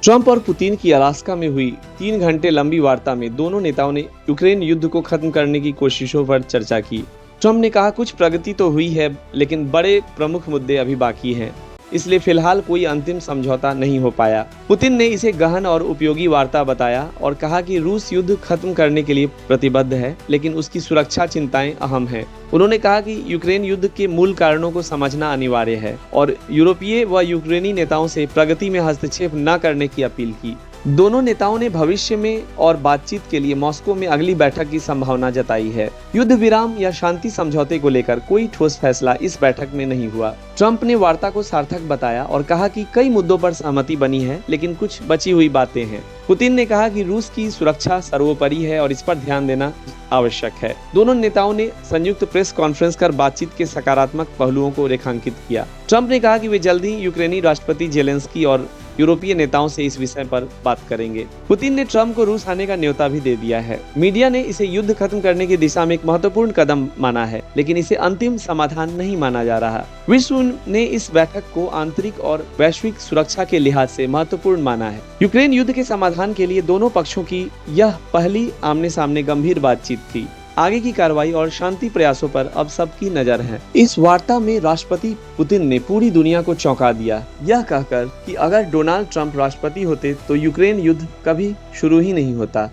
Trump और Putin की Alaska में हुई 3 घंटे लंबी वार्ता में दोनों नेताओं ने यूक्रेन युद्ध को खत्म करने की कोशिशों पर चर्चा की। ट्रंप ने कहा, कुछ प्रगति तो हुई है, लेकिन बड़े प्रमुख मुद्दे अभी बाकी हैं, इसलिए फिलहाल कोई अंतिम समझौता नहीं हो पाया। पुतिन ने इसे गहन और उपयोगी वार्ता बताया और कहा कि रूस युद्ध खत्म करने के लिए प्रतिबद्ध है, लेकिन उसकी सुरक्षा चिंताएं अहम हैं। उन्होंने कहा कि यूक्रेन युद्ध के मूल कारणों को समझना अनिवार्य है और यूरोपीय व यूक्रेनी नेताओं से प्रगति में हस्तक्षेप न करने की अपील की। दोनों नेताओं ने भविष्य में और बातचीत के लिए मॉस्को में अगली बैठक की संभावना जताई है। युद्ध विराम या शांति समझौते को लेकर कोई ठोस फैसला इस बैठक में नहीं हुआ। ट्रंप ने वार्ता को सार्थक बताया और कहा कि कई मुद्दों पर सहमति बनी है, लेकिन कुछ बची हुई बातें हैं। पुतिन ने कहा कि रूस की सुरक्षा सर्वोपरि है और इस पर ध्यान देना आवश्यक है। दोनों नेताओं ने संयुक्त प्रेस कॉन्फ्रेंस कर बातचीत के सकारात्मक पहलुओं को रेखांकित किया। ट्रंप ने कहा कि वे जल्द ही यूक्रेनी राष्ट्रपति जेलेंस्की और यूरोपीय नेताओं से इस विषय पर बात करेंगे। पुतिन ने ट्रंप को रूस आने का न्योता भी दे दिया है। मीडिया ने इसे युद्ध खत्म करने की दिशा में एक महत्वपूर्ण कदम माना है, लेकिन इसे अंतिम समाधान नहीं माना जा रहा। विश्व ने इस बैठक को आंतरिक और वैश्विक सुरक्षा के लिहाज से महत्वपूर्ण माना है। यूक्रेन युद्ध के समाधान के लिए दोनों पक्षों की यह पहली आमने सामने गंभीर बातचीत थी। आगे की कार्रवाई और शांति प्रयासों पर अब सबकी नजर है। इस वार्ता में राष्ट्रपति पुतिन ने पूरी दुनिया को चौंका दिया, यह कहकर कि अगर डोनाल्ड ट्रंप राष्ट्रपति होते तो यूक्रेन युद्ध कभी शुरू ही नहीं होता।